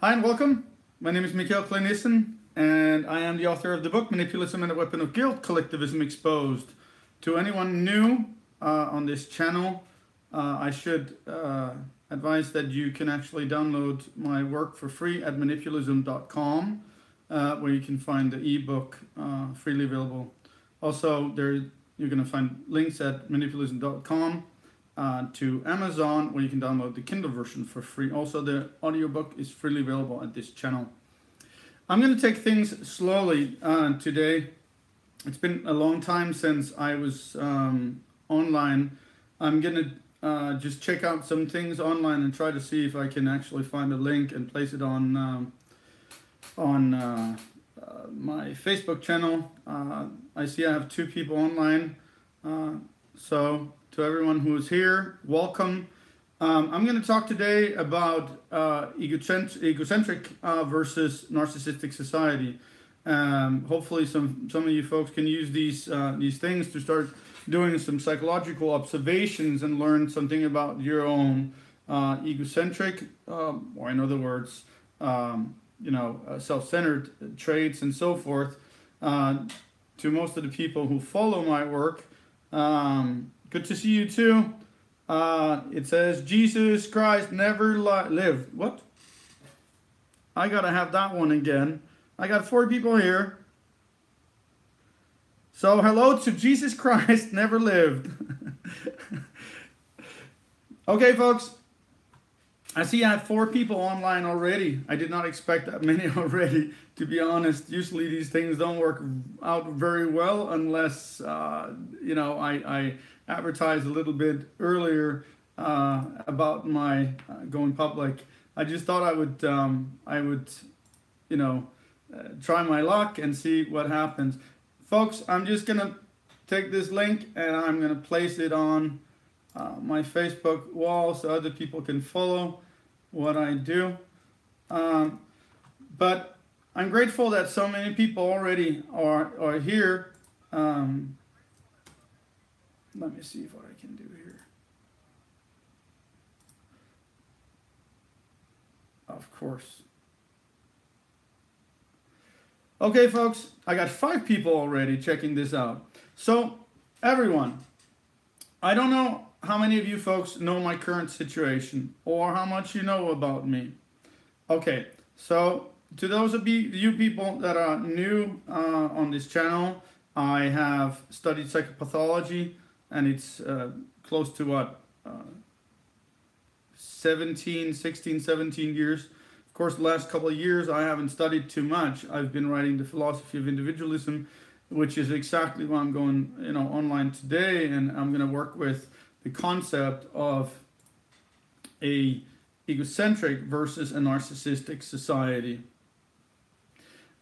Hi and welcome. My name is Mikael Klinissen, and I am the author of the book Manipulation and the Weapon of Guilt, Collectivism Exposed. To anyone new on this channel, I should advise that you can actually download my work for free at manipulation.com, where you can find the ebook freely available. Also, you're going to find links at manipulation.com to Amazon, where you can download the Kindle version for free. Also, the audiobook is freely available at this channel. I'm going to take things slowly today. It's been a long time since I was online. I'm going to just check out some things online and try to see if I can actually find a link and place it on my Facebook channel. I see I have 2 people online. So to everyone who is here, welcome. I'm going to talk today about ecocentric versus narcissistic society. Hopefully some of you folks can use these things to start doing some psychological observations and learn something about your own egocentric, or in other words, self-centered traits and so forth. To most of the people who follow my work, good to see you too. It says Jesus Christ never lived. What? I gotta have that one again. I got 4 people here. So hello to Jesus Christ never lived. Okay, folks. I see I have 4 people online already. I did not expect that many already, to be honest. Usually these things don't work out very well unless, I advertised a little bit earlier about my going public. I just thought I would try my luck and see what happens. Folks, I'm just going to take this link and I'm going to place it on my Facebook wall so other people can follow what I do. But I'm grateful that so many people already are here. Let me see what I can do here. Of course. Okay, folks, I got 5 people already checking this out. So, everyone, I don't know how many of you folks know my current situation or how much you know about me. Okay, so to those of you people that are new on this channel, I have studied psychopathology, and it's close to 16, 17 years. Of course, the last couple of years I haven't studied too much. I've been writing the philosophy of individualism, which is exactly why I'm going online today, and I'm going to work with the concept of a egocentric versus a narcissistic society.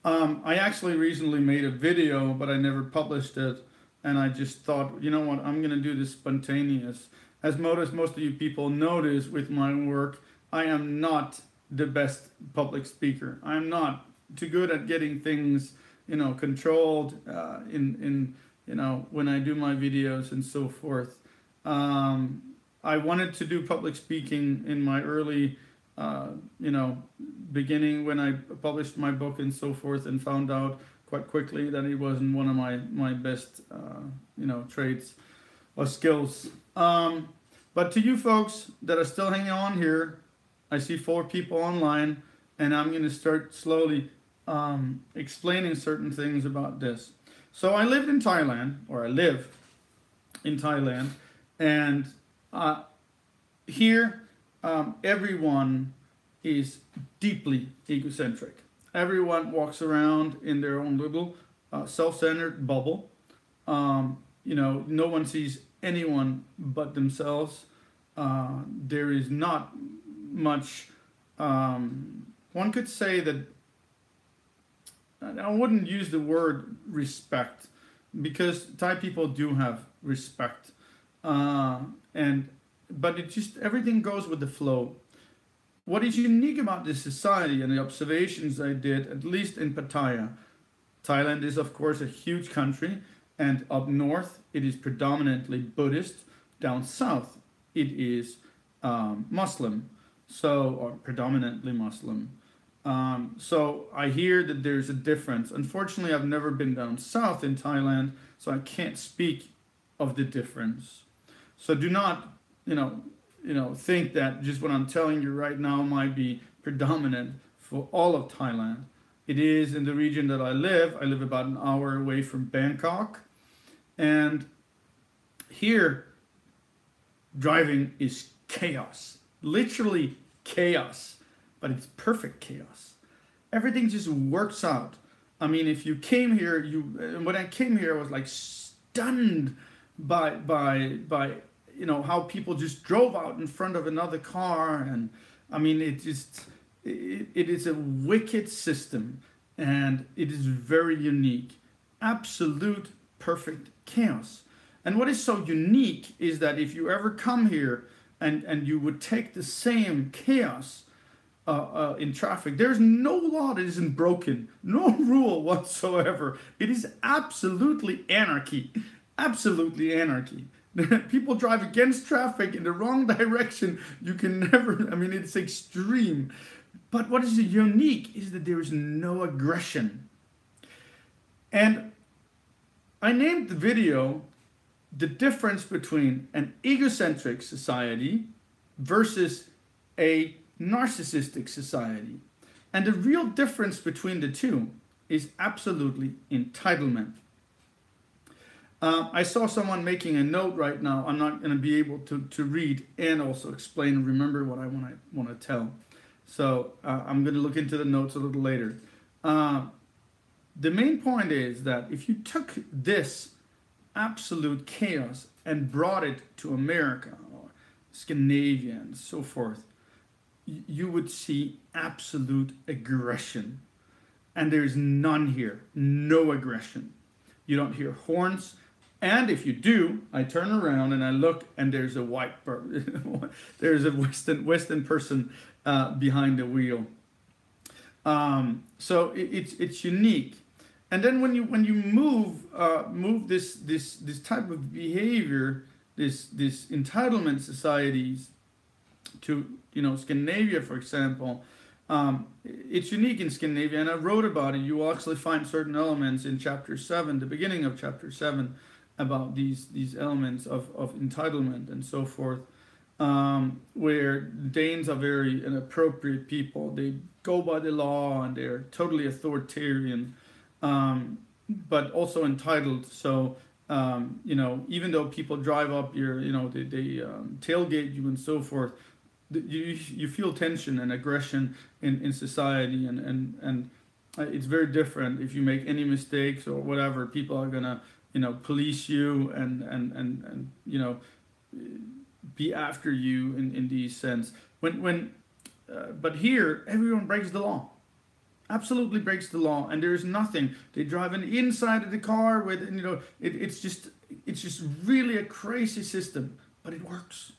I actually recently made a video, but I never published it. And I just thought, you know what, I'm going to do this spontaneous. As most of you people notice with my work, I am not the best public speaker. I'm not too good at getting things, controlled when I do my videos and so forth. I wanted to do public speaking in my early, beginning when I published my book and so forth, and found out quite quickly that it wasn't one of my best, traits or skills. But to you folks that are still hanging on here, I see 4 people online, and I'm going to start slowly explaining certain things about this. So I live in Thailand, and here everyone is deeply egocentric. Everyone walks around in their own little self-centered bubble. No one sees anyone but themselves. There is not much, one could say that, I wouldn't use the word respect, because Thai people do have respect. But it just, everything goes with the flow. What is unique about this society and the observations I did, at least in Pattaya, Thailand is of course a huge country, and up north it is predominantly Buddhist. Down south it is Muslim, or predominantly Muslim. So I hear that there's a difference. Unfortunately, I've never been down south in Thailand, so I can't speak of the difference. So do not, think that just what I'm telling you right now might be predominant for all of Thailand. It is in the region that I live. I live about an hour away from Bangkok, and here driving is chaos, literally chaos, but it's perfect chaos. Everything just works out. I mean, if you came here, when I came here, I was like stunned by how people just drove out in front of another car, and I mean, it is a wicked system, and it is very unique, absolute perfect chaos. And what is so unique is that if you ever come here and you would take the same chaos in traffic, there's no law that isn't broken, no rule whatsoever. It is absolutely anarchy, absolutely anarchy. People drive against traffic in the wrong direction. You can never, I mean, it's extreme. But what is unique is that there is no aggression. And I named the video the difference between an egocentric society versus a narcissistic society. And the real difference between the two is absolutely entitlement. I saw someone making a note right now. I'm not going to be able to read and also explain and remember what I want to tell. So I'm going to look into the notes a little later. The main point is that if you took this absolute chaos and brought it to America or Scandinavia and so forth, you would see absolute aggression. And there's none here, no aggression. You don't hear horns. And if you do, I turn around and I look, and there's a there's a Western person behind the wheel. So it's unique. And then when you move this type of behavior, this entitlement societies to Scandinavia, for example, it's unique in Scandinavia, and I wrote about it. You will actually find certain elements in chapter 7, the beginning of chapter 7, about these elements of entitlement and so forth, where Danes are very inappropriate people. They go by the law and they're totally authoritarian, but also entitled. So even though people drive up your, they tailgate you and so forth, you feel tension and aggression in society, and it's very different. If you make any mistakes or whatever, people are gonna police you and be after you in these sense. But here everyone breaks the law, absolutely breaks the law, and there's nothing. They drive on the inside of the car with it's just really a crazy system, but it works.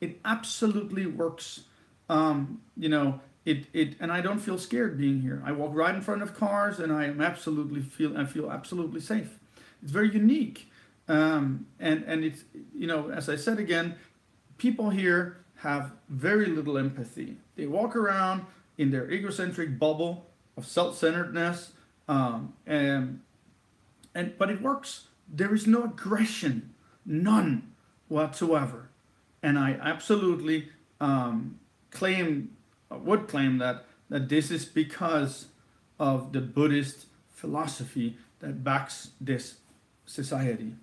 It absolutely works. And I don't feel scared being here. I walk right in front of cars, and I feel absolutely safe. It's very unique. And it's, as I said again, people here have very little empathy. They walk around in their egocentric bubble of self-centeredness, but it works. There is no aggression, none whatsoever. And I absolutely would claim that this is because of the Buddhist philosophy that backs this society.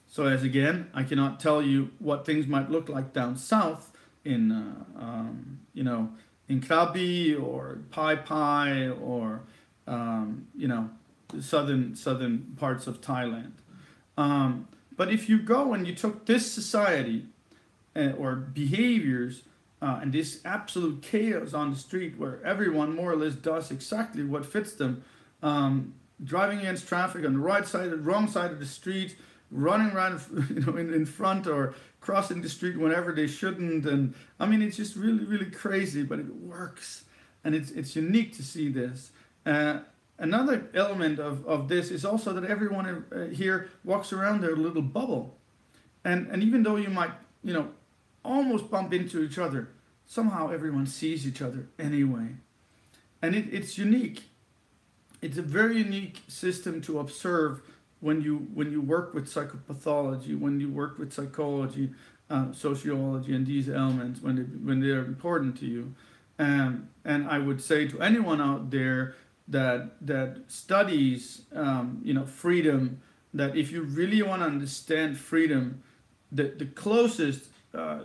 So as again, I cannot tell you what things might look like down south in Krabi or Pai or southern parts of Thailand. But if you go and you took this society or behaviors and this absolute chaos on the street where everyone more or less does exactly what fits them, driving against traffic on the wrong side of the street, running around in front or crossing the street whenever they shouldn't, and I mean it's just really, really crazy, but it works, and it's unique to see this. Another element of this is also that everyone here walks around their little bubble, and even though you might almost bump into each other, somehow everyone sees each other anyway. and it's unique. It's a very unique system to observe when you work with psychopathology, when you work with psychology, sociology, and these elements when they're important to you. And I would say to anyone out there that studies, freedom, that if you really want to understand freedom, the closest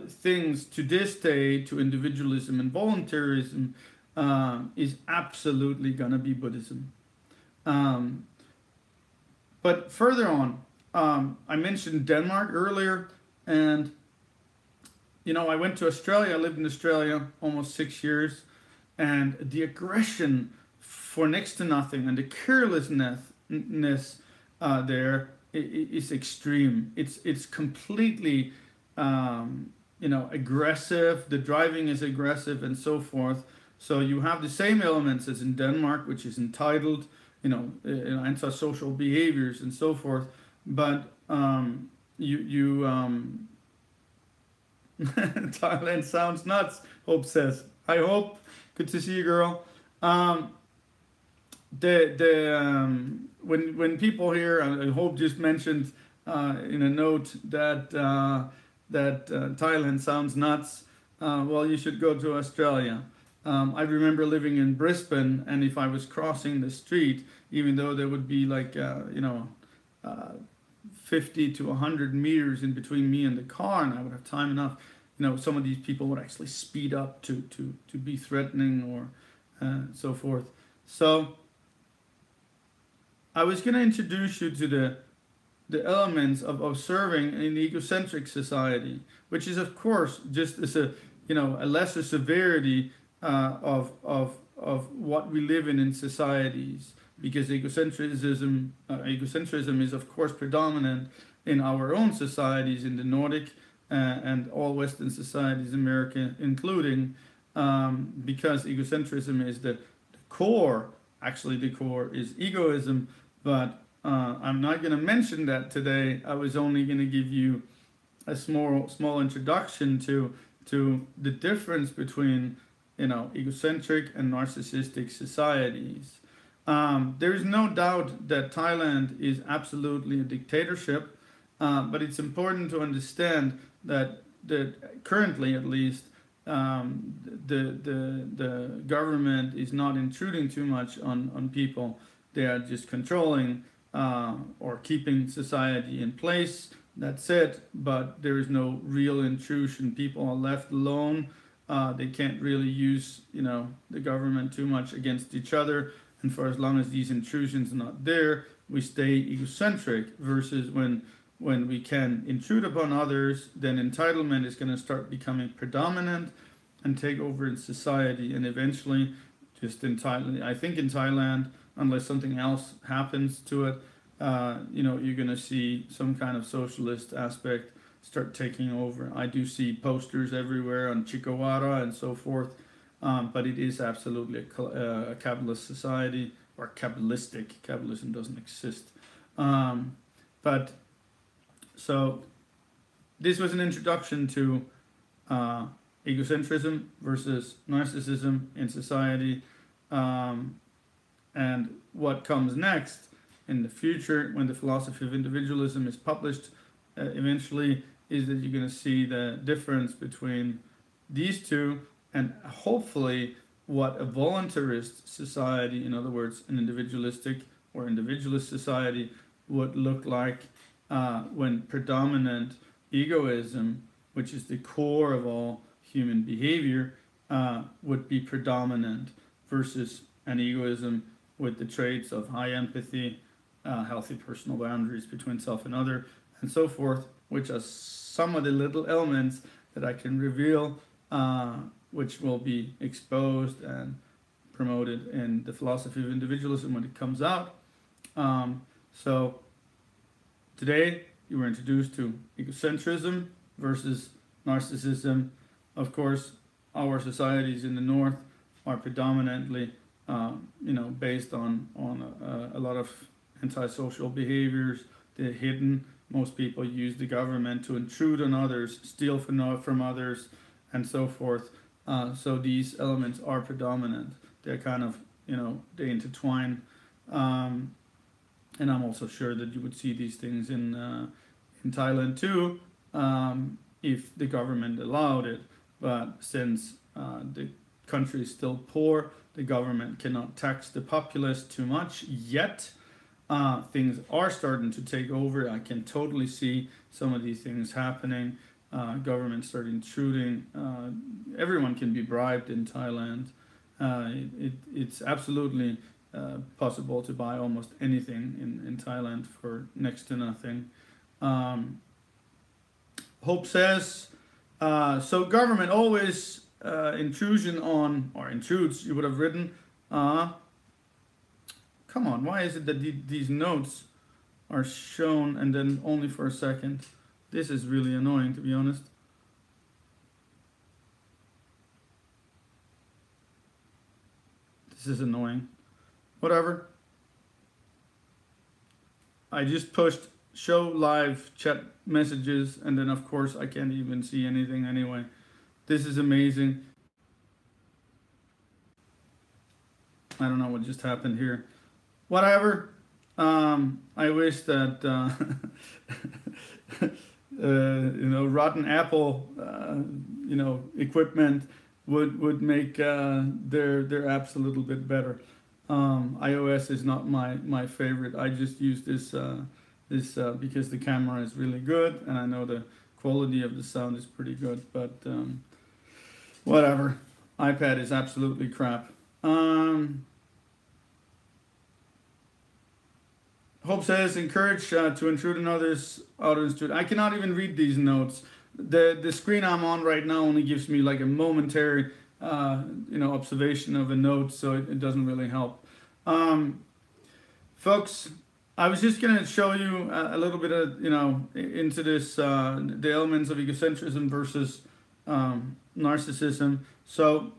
things to this day to individualism and voluntarism is absolutely gonna be Buddhism. Um, but further on, I mentioned Denmark earlier, and I went to Australia. I lived in Australia almost 6 years, and the aggression for next to nothing and the carelessness there is extreme. It's completely aggressive. The driving is aggressive and so forth. So you have the same elements as in Denmark, which is entitled, antisocial behaviors and so forth. But Thailand sounds nuts. Hope says. Hi Hope. Good to see you, girl. When people here, Hope just mentioned in a note that Thailand sounds nuts. Well, you should go to Australia. I remember living in Brisbane, and if I was crossing the street, even though there would be like 50 to 100 meters in between me and the car, and I would have time enough, some of these people would actually speed up to be threatening or so forth. So I was going to introduce you to the elements of observing an ecocentric society, which is of course just as a lesser severity of what we live in societies, because egocentrism is of course predominant in our own societies, in the Nordic and all Western societies, America including, because egocentrism is the core. Actually, the core is egoism, but I'm not going to mention that today. I was only going to give you a small introduction to the difference between egocentric and narcissistic societies. There is no doubt that Thailand is absolutely a dictatorship, but it's important to understand that currently, at least, the government is not intruding too much on people. They are just controlling or keeping society in place. That's it. But there is no real intrusion. People are left alone. They can't really use the government too much against each other. And for as long as these intrusions are not there, we stay egocentric. Versus when we can intrude upon others, then entitlement is going to start becoming predominant and take over in society, and eventually just in Thailand. I think in Thailand, unless something else happens to it, you're going to see some kind of socialist aspect start taking over. I do see posters everywhere on Chikawara and so forth, but it is absolutely a capitalist society, or capitalistic. Capitalism doesn't exist. But so this was an introduction to egocentrism versus narcissism in society, and what comes next in the future when the philosophy of individualism is published eventually, is that you're going to see the difference between these two, and hopefully what a voluntarist society, in other words an individualistic or individualist society, would look like when predominant egoism, which is the core of all human behavior, would be predominant, versus an egoism with the traits of high empathy, healthy personal boundaries between self and other, and so forth, which are some of the little elements that I can reveal, which will be exposed and promoted in the philosophy of individualism when it comes out. So today you were introduced to egocentrism versus narcissism. Of course, our societies in the North are predominantly, based on a lot of antisocial behaviors. They're hidden. Most people use the government to intrude on others, steal from others, and so forth. So these elements are predominant. They're kind of they intertwine. And I'm also sure that you would see these things in Thailand too, if the government allowed it. But since the country is still poor, the government cannot tax the populace too much yet. Things are starting to take over. I can totally see some of these things happening. Government starting intruding. Everyone can be bribed in Thailand. It's absolutely possible to buy almost anything in Thailand for next to nothing. Hope says, so government always intrusion on, or intrudes, you would have written. Come on, why is it that these notes are shown and then only for a second? This is really annoying, to be honest. This is annoying. Whatever. I just pushed show live chat messages, and then of course I can't even see anything anyway. This is amazing. I don't know what just happened here. Whatever. I wish that rotten Apple equipment would make their apps a little bit better. iOS is not my favorite. I just use this because the camera is really good, and I know the quality of the sound is pretty good. But whatever. iPad is absolutely crap. Hope says, encourage to intrude in others. I cannot even read these notes. The screen I'm on right now only gives me like a momentary observation of a note, so it doesn't really help. Folks, I was just going to show you a little bit of, into this, the elements of egocentrism versus narcissism. So,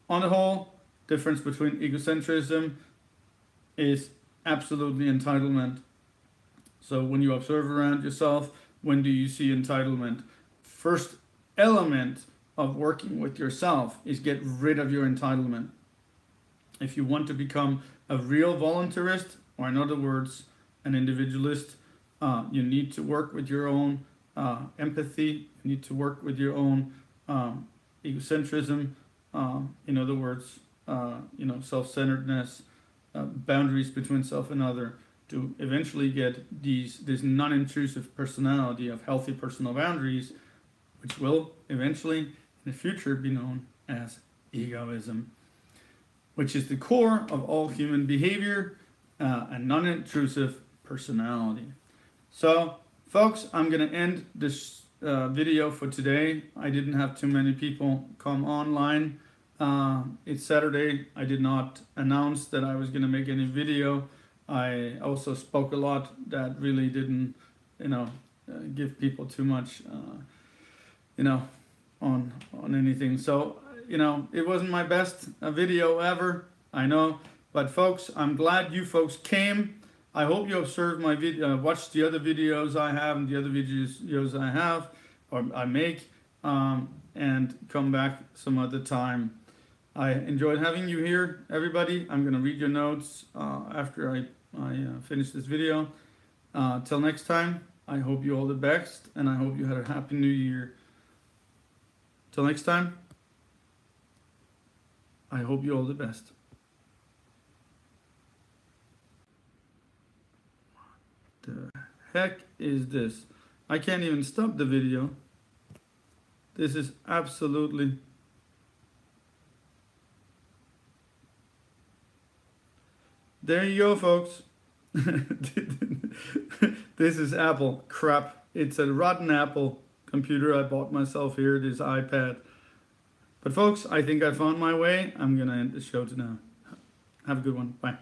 on the whole, difference between egocentrism is absolutely entitlement. So when you observe around yourself, when do you see entitlement? First element of working with yourself is get rid of your entitlement. If you want to become a real voluntarist, or in other words, an individualist, you need to work with your own empathy. You need to work with your own egocentrism. In other words, self-centeredness, boundaries between self and other, to eventually get this non-intrusive personality of healthy personal boundaries, which will eventually in the future be known as egoism, which is the core of all human behavior, a non-intrusive personality. So, folks, I'm going to end this video for today. I didn't have too many people come online. It's Saturday. I did not announce that I was going to make any video. I also spoke a lot that really didn't, give people too much, on anything. So, it wasn't my best video ever, I know. But folks, I'm glad you folks came. I hope you observed my video, watched the other videos I have and the other videos I have or I make, and come back some other time. I enjoyed having you here, everybody. I'm going to read your notes after I finish this video. Till next time, I hope you all the best, and I hope you had a happy new year. Till next time, I hope you all the best. What the heck is this? I can't even stop the video. This is absolutely... There you go, folks. This is Apple crap. It's a rotten Apple computer I bought myself here, this iPad. But folks, I think I found my way. I'm going to end the show now. Have a good one. Bye.